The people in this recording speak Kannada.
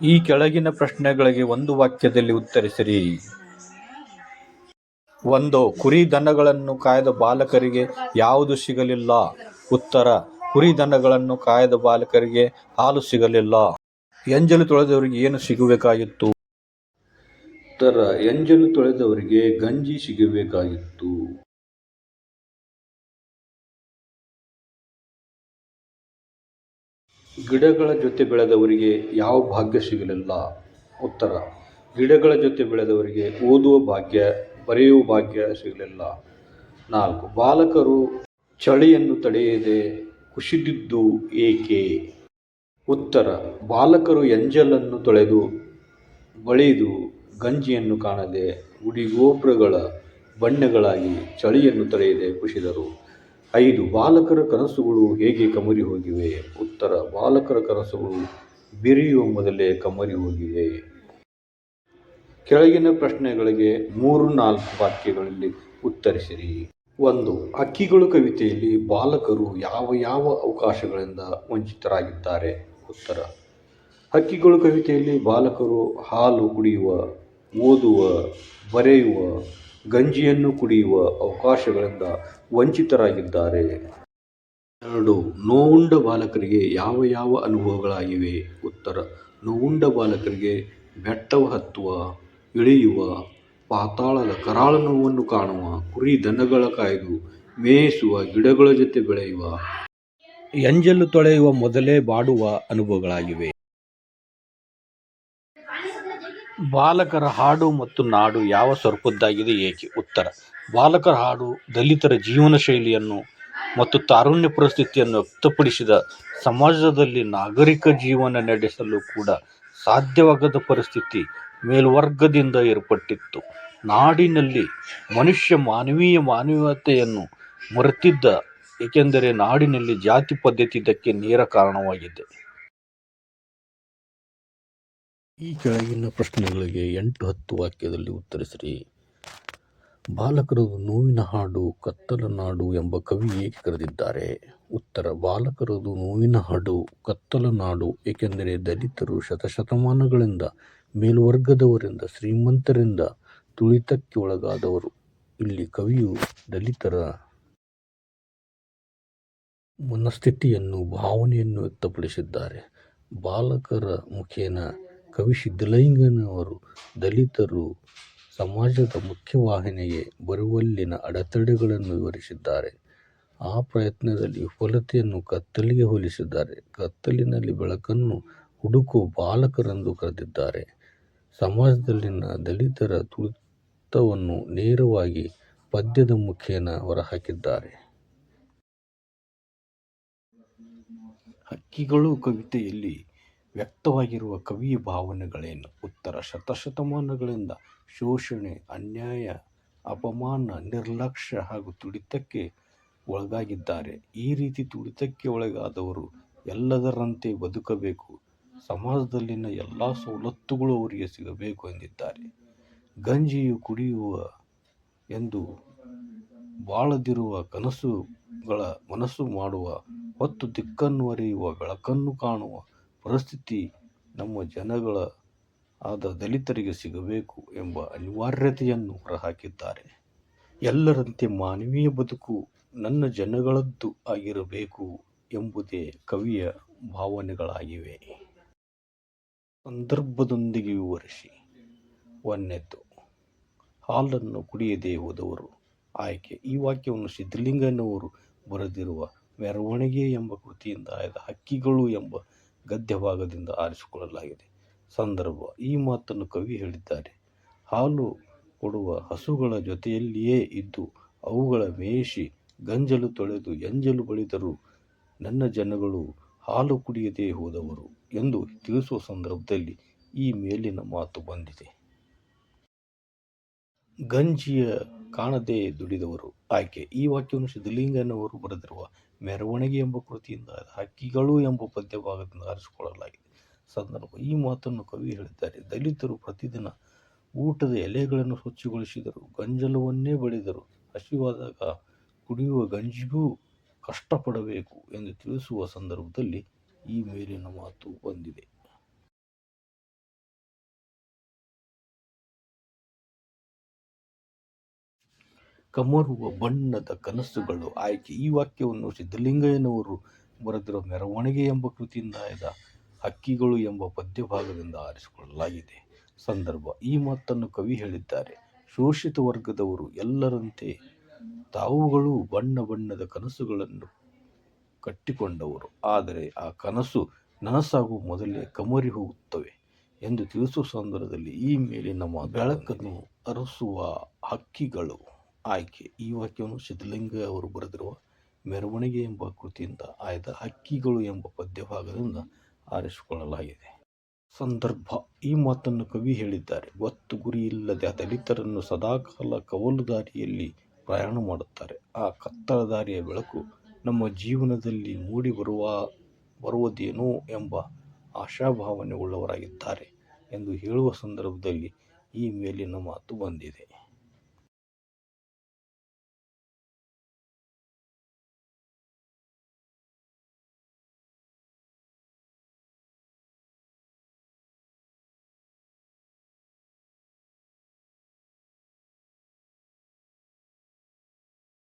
ಈ ಕೆಳಗಿನ ಪ್ರಶ್ನೆಗಳಿಗೆ ಒಂದು ವಾಕ್ಯದಲ್ಲಿ ಉತ್ತರಿಸಿರಿ. 1. ಕುರಿ ದನಗಳನ್ನು ಕಾಯ್ದ ಬಾಲಕರಿಗೆ ಯಾವುದು ಸಿಗಲಿಲ್ಲ? ಉತ್ತರ: ಕುರಿ ದನಗಳನ್ನು ಕಾಯ್ದ ಬಾಲಕರಿಗೆ ಹಾಲು ಸಿಗಲಿಲ್ಲ. ಎಂಜಲು ತೊಳೆದವರಿಗೆ ಏನು ಸಿಗಬೇಕಾಗಿತ್ತು? ಉತ್ತರ: ಎಂಜಲು ತೊಳೆದವರಿಗೆ ಗಂಜಿ ಸಿಗಬೇಕಾಗಿತ್ತು. ಗಿಡಗಳ ಜೊತೆ ಬೆಳೆದವರಿಗೆ ಯಾವ ಭಾಗ್ಯ ಸಿಗಲಿಲ್ಲ? ಉತ್ತರ: ಗಿಡಗಳ ಜೊತೆ ಬೆಳೆದವರಿಗೆ ಓದುವ ಭಾಗ್ಯ, ಬರೆಯುವ ಭಾಗ್ಯ ಸಿಗಲಿಲ್ಲ. 4. ಬಾಲಕರು ಚಳಿಯನ್ನು ತಡೆಯದೆ ಕುಸಿದಿದ್ದು ಏಕೆ? ಉತ್ತರ: ಬಾಲಕರು ಎಂಜಲನ್ನು ತೊಳೆದು ಬಳಿದು ಗಂಜಿಯನ್ನು ಕಾಣದೆ ಗುಡಿಗೋಪುರಗಳ ಬಂಡೆಗಳಾಗಿ ಚಳಿಯನ್ನು ತಡೆಯದೆ ಕುಸಿದರು. 5. ಬಾಲಕರ ಕನಸುಗಳು ಹೇಗೆ ಕಮರಿ ಹೋಗಿವೆ? ಉತ್ತರ: ಬಾಲಕರ ಕನಸುಗಳು ಬಿರಿಯುವ ಮೊದಲೇ ಕಮರಿ ಹೋಗಿವೆ. ಕೆಳಗಿನ ಪ್ರಶ್ನೆಗಳಿಗೆ 3-4 ವಾಕ್ಯಗಳಲ್ಲಿ ಉತ್ತರಿಸಿರಿ. 1. ಹಕ್ಕಿಗಳು ಕವಿತೆಯಲ್ಲಿ ಬಾಲಕರು ಯಾವ ಯಾವ ಅವಕಾಶಗಳಿಂದ ವಂಚಿತರಾಗಿದ್ದಾರೆ? ಉತ್ತರ: ಹಕ್ಕಿಗಳು ಕವಿತೆಯಲ್ಲಿ ಬಾಲಕರು ಹಾಲು ಕುಡಿಯುವ, ಓದುವ, ಬರೆಯುವ, ಗಂಜಿಯನ್ನು ಕುಡಿಯುವ ಅವಕಾಶಗಳಿಂದ ವಂಚಿತರಾಗಿದ್ದಾರೆ. 2. ನೋವುಂಡ ಬಾಲಕರಿಗೆ ಯಾವ ಯಾವ ಅನುಭವಗಳಾಗಿವೆ? ಉತ್ತರ: ನೋವುಂಡ ಬಾಲಕರಿಗೆ ಬೆಟ್ಟವ ಹತ್ತುವ, ಇಳಿಯುವ, ಪಾತಾಳದ ಕರಾಳ ನೋವನ್ನು ಕಾಣುವ, ಕುರಿ ದನಗಳ ಕಾಯ್ದು ಮೇಯಿಸುವ, ಗಿಡಗಳ ಜೊತೆ ಬೆಳೆಯುವ, ಎಂಜಲು ತೊಳೆಯುವ ಮೊದಲೇ ಬಾಡುವ ಅನುಭವಗಳಾಗಿವೆ. ಬಾಲಕರ ಹಾಡು ಮತ್ತು ನಾಡು ಯಾವ ಸ್ವರೂಪದ್ದಾಗಿದೆ, ಏಕೆ? ಉತ್ತರ: ಬಾಲಕರ ಹಾಡು ದಲಿತರ ಜೀವನ ಶೈಲಿಯನ್ನು ಮತ್ತು ತಾರುಣ್ಯ ಪರಿಸ್ಥಿತಿಯನ್ನು ವ್ಯಕ್ತಪಡಿಸಿದ. ಸಮಾಜದಲ್ಲಿ ನಾಗರಿಕ ಜೀವನ ನಡೆಸಲು ಕೂಡ ಸಾಧ್ಯವಾಗದ ಪರಿಸ್ಥಿತಿ ಮೇಲ್ವರ್ಗದಿಂದ ಏರ್ಪಟ್ಟಿತ್ತು. ನಾಡಿನಲ್ಲಿ ಮನುಷ್ಯ ಮಾನವೀಯತೆಯನ್ನು ಮರೆತಿದ್ದ. ಏಕೆಂದರೆ ನಾಡಿನಲ್ಲಿ ಜಾತಿ ಪದ್ಧತಿ ಇದಕ್ಕೆ ನೇರ ಕಾರಣವಾಗಿದೆ. ಈ ಕೆಳಗಿನ ಪ್ರಶ್ನೆಗಳಿಗೆ 8-10 ವಾಕ್ಯದಲ್ಲಿ ಉತ್ತರಿಸಿರಿ. ಬಾಲಕರದು ನೋವಿನ ಹಾಡು ಕತ್ತಲ ನಾಡು ಎಂಬ ಕವಿ ಏಕೆ ಕರೆದಿದ್ದಾರೆ? ಉತ್ತರ: ಬಾಲಕರದು ನೋವಿನ ಹಾಡು ಕತ್ತಲ ನಾಡು ಏಕೆಂದರೆ ದಲಿತರು ಶತಶತಮಾನಗಳಿಂದ ಮೇಲ್ವರ್ಗದವರಿಂದ ಶ್ರೀಮಂತರಿಂದ ತುಳಿತಕ್ಕೆ ಒಳಗಾದವರು. ಇಲ್ಲಿ ಕವಿಯು ದಲಿತರ ಮನಸ್ಥಿತಿಯನ್ನು, ಭಾವನೆಯನ್ನು ವ್ಯಕ್ತಪಡಿಸಿದ್ದಾರೆ. ಬಾಲಕರ ಮುಖೇನ ಕವಿ ಸಿದ್ಧಲಿಂಗಯ್ಯನವರು ದಲಿತರು ಸಮಾಜದ ಮುಖ್ಯವಾಹಿನಿಗೆ ಬರುವಲ್ಲಿನ ಅಡೆತಡೆಗಳನ್ನು ವಿವರಿಸಿದ್ದಾರೆ. ಆ ಪ್ರಯತ್ನದಲ್ಲಿ ವಿಫಲತೆಯನ್ನು ಕತ್ತಲಿಗೆ ಹೋಲಿಸಿದ್ದಾರೆ. ಕತ್ತಲಿನಲ್ಲಿ ಬೆಳಕನ್ನು ಹುಡುಕುವ ಬಾಲಕರೆಂದು ಕರೆದಿದ್ದಾರೆ. ಸಮಾಜದಲ್ಲಿನ ದಲಿತರ ತುಳಿತವನ್ನು ನೇರವಾಗಿ ಪದ್ಯದ ಮುಖೇನ ಹೊರಹಾಕಿದ್ದಾರೆ. ಹಕ್ಕಿಗಳು ಕವಿತೆಯಲ್ಲಿ ವ್ಯಕ್ತವಾಗಿರುವ ಕವಿಯ ಭಾವನೆಗಳೇನು? ಉತ್ತರ: ಶತಶತಮಾನಗಳಿಂದ ಶೋಷಣೆ, ಅನ್ಯಾಯ, ಅಪಮಾನ, ನಿರ್ಲಕ್ಷ್ಯ ಹಾಗೂ ತುಳಿತಕ್ಕೆ ಒಳಗಾಗಿದ್ದಾರೆ. ಈ ರೀತಿ ತುಳಿತಕ್ಕೆ ಒಳಗಾದವರು ಎಲ್ಲದರಂತೆ ಬದುಕಬೇಕು, ಸಮಾಜದಲ್ಲಿನ ಎಲ್ಲ ಸವಲತ್ತುಗಳು ಅವರಿಗೆ ಸಿಗಬೇಕು ಎಂದಿದ್ದಾರೆ. ಗಂಜಿಯು ಕುಡಿಯುವ ಎಂದು ಬಾಳದಿರುವ ಕನಸುಗಳ ಮನಸ್ಸು ಮಾಡುವ ಹೊತ್ತು ದಿಕ್ಕನ್ನು ಅರಿಯುವ ಬೆಳಕನ್ನು ಕಾಣುವ ಪರಿಸ್ಥಿತಿ ನಮ್ಮ ಜನಗಳ ಆದ ದಲಿತರಿಗೆ ಸಿಗಬೇಕು ಎಂಬ ಅನಿವಾರ್ಯತೆಯನ್ನು ಹೊರಹಾಕಿದ್ದಾರೆ. ಎಲ್ಲರಂತೆ ಮಾನವೀಯ ಬದುಕು ನನ್ನ ಜನಗಳದ್ದು ಆಗಿರಬೇಕು ಎಂಬುದೇ ಕವಿಯ ಭಾವನೆಗಳಾಗಿವೆ. ಸಂದರ್ಭದೊಂದಿಗೆ ವಿವರಿಸಿ. 1. ಹಾಲನ್ನು ಕುಡಿಯದೆ ಹೋದವರು. ಆಯ್ಕೆ: ಈ ವಾಕ್ಯವನ್ನು ಸಿದ್ಧಲಿಂಗಯ್ಯನವರು ಬರೆದಿರುವ ಮೆರವಣಿಗೆ ಎಂಬ ಕೃತಿಯಿಂದ ಆಯ್ದ ಹಕ್ಕಿಗಳು ಎಂಬ ಗದ್ಯಭಾಗದಿಂದ ಆರಿಸಿಕೊಳ್ಳಲಾಗಿದೆ. ಸಂದರ್ಭ: ಈ ಮಾತನ್ನು ಕವಿ ಹೇಳಿದ್ದಾರೆ ಹಾಲು ಕೊಡುವ ಹಸುಗಳ ಜೊತೆಯಲ್ಲಿಯೇ ಇದ್ದು ಅವುಗಳ ಮೇಯಿಸಿ ಗಂಜಲು ತೊಳೆದು ಎಂಜಲು ಬಳಿದರು ನನ್ನ ಜನಗಳು ಹಾಲು ಕುಡಿಯದೆ ಹೋದವರು ಎಂದು ತಿಳಿಸುವ ಸಂದರ್ಭದಲ್ಲಿ ಈ ಮೇಲಿನ ಮಾತು ಬಂದಿದೆ. ಗಂಜಿಯ ಕಾಣದೆ ದುಡಿದವರು. ಆಯ್ಕೆ: ಈ ವಾಕ್ಯವನ್ನು ಸಿದ್ಧಲಿಂಗಯ್ಯನವರು ಬರೆದಿರುವ ಮೆರವಣಿಗೆ ಎಂಬ ಕೃತಿಯಿಂದ ಆಯ್ದ ಹಕ್ಕಿಗಳು ಎಂಬ ಪದ್ಯಭಾಗದಿಂದ ಆರಿಸಿಕೊಳ್ಳಲಾಗಿದೆ. ಸಂದರ್ಭ: ಈ ಮಾತನ್ನು ಕವಿ ಹೇಳಿದ್ದಾರೆ ದಲಿತರು ಪ್ರತಿದಿನ ಊಟದ ಎಲೆಗಳನ್ನು ಸ್ವಚ್ಛಗೊಳಿಸಿದರು, ಗಂಜಲವನ್ನೇ ಬಳಿದರು, ಹಸಿವಾದಾಗ ಕುಡಿಯುವ ಗಂಜಿಗೂ ಕಷ್ಟಪಡಬೇಕು ಎಂದು ತಿಳಿಸುವ ಸಂದರ್ಭದಲ್ಲಿ ಈ ಮೇಲಿನ ಮಾತು ಬಂದಿದೆ. ಕಮರುವ ಬಣ್ಣದ ಕನಸುಗಳು ಆಯ್ಕೆ. ಈ ವಾಕ್ಯವನ್ನು ಸಿದ್ಧಲಿಂಗಯ್ಯನವರು ಬರೆದಿರುವ ಮೆರವಣಿಗೆ ಎಂಬ ಕೃತಿಯಿಂದ ಆಯ್ದ ಹಕ್ಕಿಗಳು ಎಂಬ ಪದ್ಯಭಾಗದಿಂದ ಆರಿಸಿಕೊಳ್ಳಲಾಗಿದೆ. ಸಂದರ್ಭ: ಈ ಮಾತನ್ನು ಕವಿ ಹೇಳಿದ್ದಾರೆ. ಶೋಷಿತ ವರ್ಗದವರು ಎಲ್ಲರಂತೆ ತಾವುಗಳು ಬಣ್ಣ ಬಣ್ಣದ ಕನಸುಗಳನ್ನು ಕಟ್ಟಿಕೊಂಡವರು. ಆದರೆ ಆ ಕನಸು ನನಸಾಗುವ ಮೊದಲೇ ಕಮರಿ ಹೋಗುತ್ತವೆ ಎಂದು ತಿಳಿಸುವ ಸಂದರ್ಭದಲ್ಲಿ ಈ ಮೇಲೆ ನಮ್ಮ ಬೆಳಕನ್ನು ಅರಸುವ ಹಕ್ಕಿಗಳು ಆಯ್ಕೆ. ಈ ವಾಕ್ಯವನ್ನು ಸಿದ್ಧಲಿಂಗಯ್ಯ ಅವರು ಬರೆದಿರುವ ಮೆರವಣಿಗೆ ಎಂಬ ಕೃತಿಯಿಂದ ಆಯ್ದ ಹಕ್ಕಿಗಳು ಎಂಬ ಪದ್ಯಭಾಗದಿಂದ ಆರಿಸಿಕೊಳ್ಳಲಾಗಿದೆ. ಸಂದರ್ಭ: ಈ ಮಾತನ್ನು ಕವಿ ಹೇಳಿದ್ದಾರೆ. ಗೊತ್ತು ಗುರಿ ಇಲ್ಲದೆ ದಲಿತರನ್ನು ಸದಾಕಾಲ ಕವಲು ದಾರಿಯಲ್ಲಿ ಪ್ರಯಾಣ ಮಾಡುತ್ತಾರೆ. ಆ ಕತ್ತಲ ದಾರಿಯ ಬೆಳಕು ನಮ್ಮ ಜೀವನದಲ್ಲಿ ಮೂಡಿ ಬರುವುದೇನೋ ಎಂಬ ಆಶಾಭಾವನೆ ಉಳ್ಳವರಾಗಿದ್ದಾರೆ ಎಂದು ಹೇಳುವ ಸಂದರ್ಭದಲ್ಲಿ ಈ ಮೇಲಿನ ಮಾತು ಬಂದಿದೆ.